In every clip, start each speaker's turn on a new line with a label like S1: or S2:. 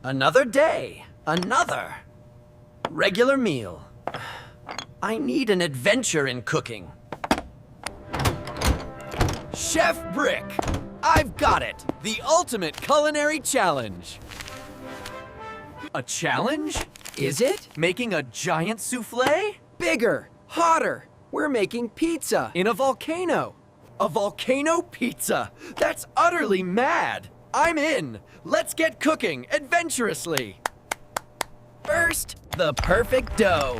S1: Another day, another regular meal. I need an adventure in cooking. Chef Brick, I've got it! The ultimate culinary challenge. A challenge? Is it? Making a giant souffle?
S2: Bigger, hotter. We're making pizza.
S1: In a volcano. A volcano pizza? That's utterly mad. I'm in. Let's get cooking adventurously. First, the perfect dough.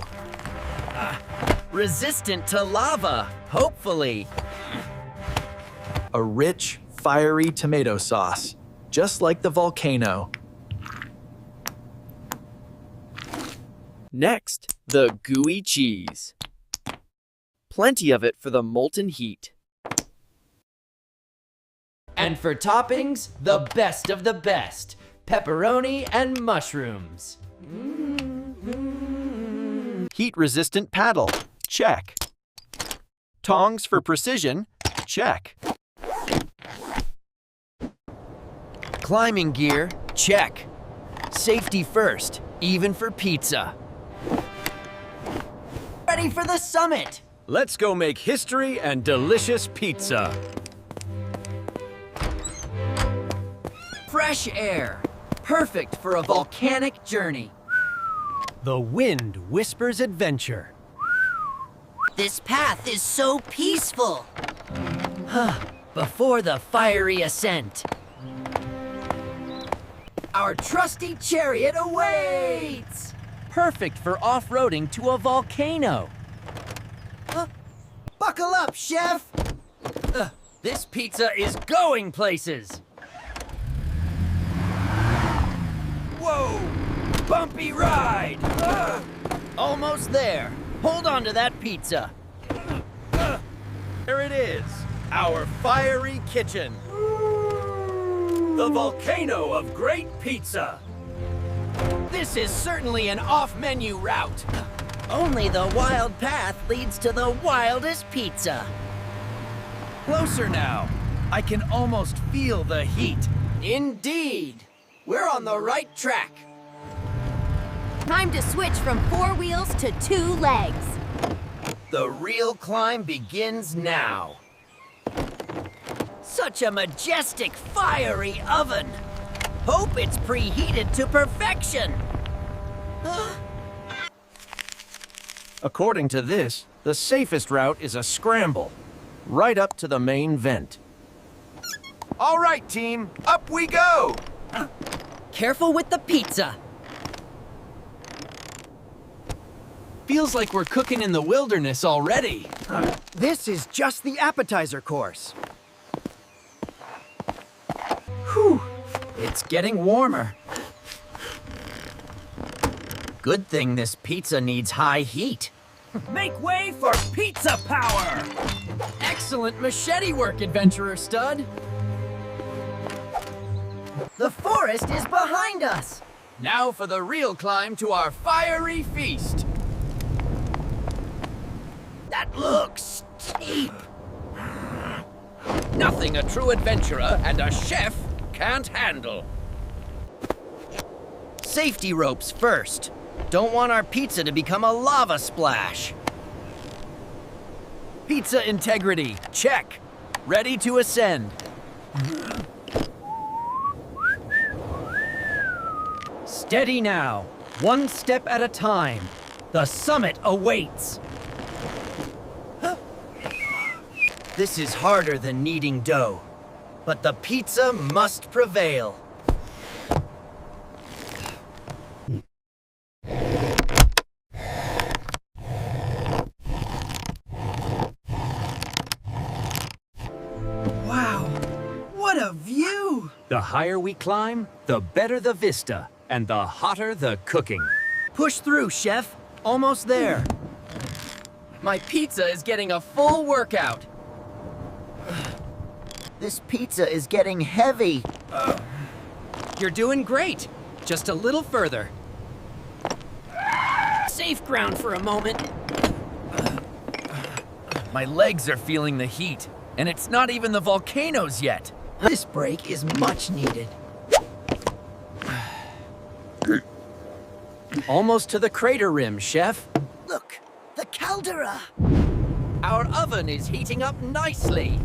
S1: Resistant to lava, hopefully.
S3: A rich, fiery tomato sauce, just like the volcano.
S1: Next, the gooey cheese. Plenty of it for the molten heat. And for toppings, the best of the best. Pepperoni and mushrooms. Heat-resistant paddle, check. Tongs for precision, check. Climbing gear, check. Safety first, even for pizza. Ready for the summit! Let's go make history and delicious pizza. Fresh air, perfect for a volcanic journey. The wind whispers adventure.
S4: This path is so peaceful.
S1: Before the fiery ascent. Our trusty chariot awaits! Perfect for off-roading to a volcano. Buckle up, chef! This pizza is going places! Whoa! Bumpy ride! Almost there. Hold on to that pizza. There it is, our fiery kitchen. The volcano of great pizza. This is certainly an off-menu route.
S4: Only the wild path leads to the wildest pizza.
S1: Closer now. I can almost feel the heat. Indeed. We're on the right track.
S5: Time to switch from 4 wheels to 2 legs.
S1: The real climb begins now.
S4: Such a majestic, fiery oven. Hope it's preheated to perfection.
S1: According to this, the safest route is a scramble, right up to the main vent. All right, team, up we go!
S4: Careful with the pizza.
S1: Feels like we're cooking in the wilderness already.
S2: This is just the appetizer course. Whew,
S1: It's getting warmer. Good thing this pizza needs high heat. Make way for pizza power! Excellent machete work, Adventurer Stud.
S4: The forest is behind us.
S1: Now for the real climb to our fiery feast.
S4: That looks steep.
S1: Nothing a true adventurer and a chef can't handle. Safety ropes first. Don't want our pizza to become a lava splash. Pizza integrity, check. Ready to ascend. Steady now, one step at a time. The summit awaits. This is harder than kneading dough, but the pizza must prevail.
S2: wow, what a view!
S1: The higher we climb, the better the vista, and the hotter the cooking. Push through, chef. Almost there. My pizza is getting a full workout.
S4: This pizza is getting heavy.
S1: You're doing great. Just a little further. Safe ground for a moment. My legs are feeling the heat, and it's not even the volcanoes yet.
S4: This break is much needed.
S2: Almost to the crater rim, chef.
S4: Look, the caldera.
S1: Our oven is heating up nicely.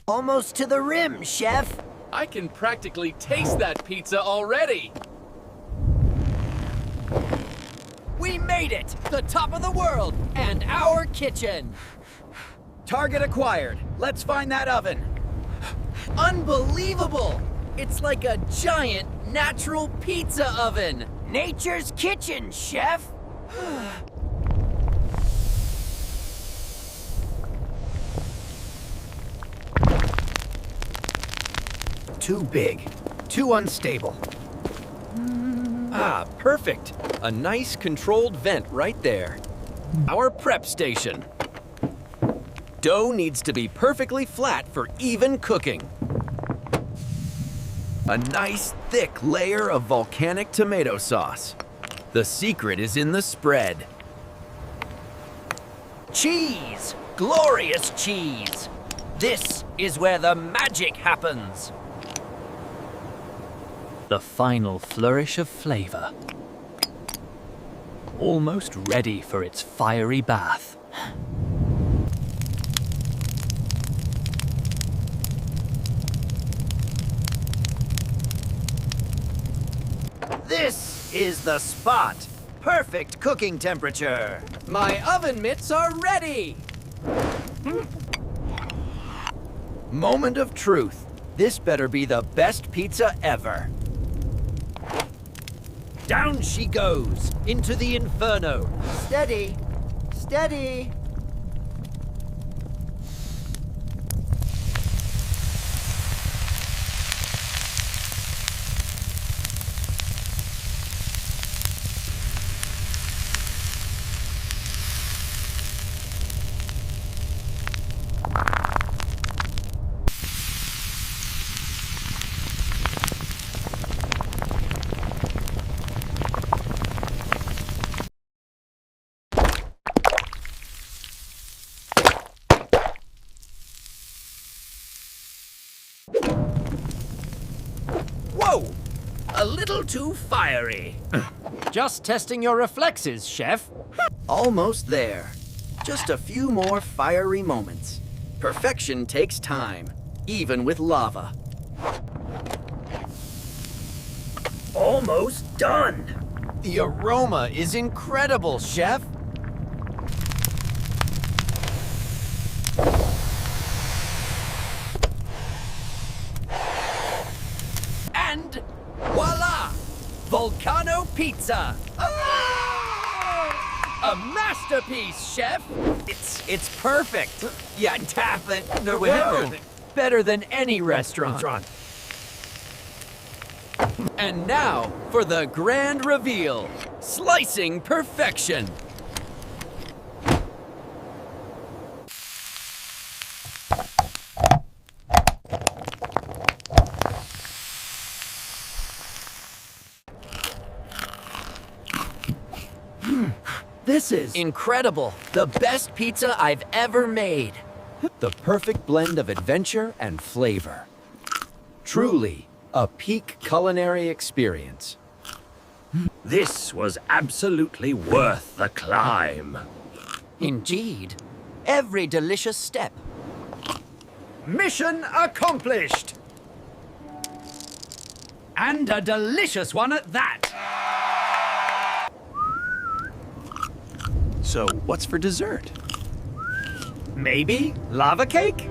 S4: Almost to the rim, chef.
S6: I can practically taste that pizza already.
S1: We made it! The top of the world and our kitchen! Target acquired. Let's find that oven. Unbelievable! It's like a giant natural pizza oven.
S4: Nature's kitchen, chef.
S1: Too big, too unstable. Ah, perfect. A nice controlled vent right there. Our prep station. Dough needs to be perfectly flat for even cooking. A nice thick layer of volcanic tomato sauce. The secret is in the spread.
S4: Cheese! Glorious cheese! This is where the magic happens.
S2: The final flourish of flavor. Almost ready for its fiery bath.
S4: This is the spot. Perfect cooking temperature.
S1: My oven mitts are ready! Moment of truth. This better be the best pizza ever. Down she goes, into the inferno.
S4: Steady. Steady.
S1: Whoa! A little too fiery.
S2: Just testing your reflexes, chef.
S1: Almost there. Just a few more fiery moments. Perfection takes time, even with lava. Almost done. The aroma is incredible, chef. And voila! Volcano pizza! A masterpiece, chef! It's perfect. Yeah, tap it. No, better than any restaurant. And now for the grand reveal. Slicing perfection. This is incredible. The best pizza I've ever made. The perfect blend of adventure and flavor. Truly a peak culinary experience.
S7: This was absolutely worth the climb.
S1: Indeed. Every delicious step.
S6: Mission accomplished! And a delicious one at that!
S3: So, what's for dessert?
S6: Maybe lava cake?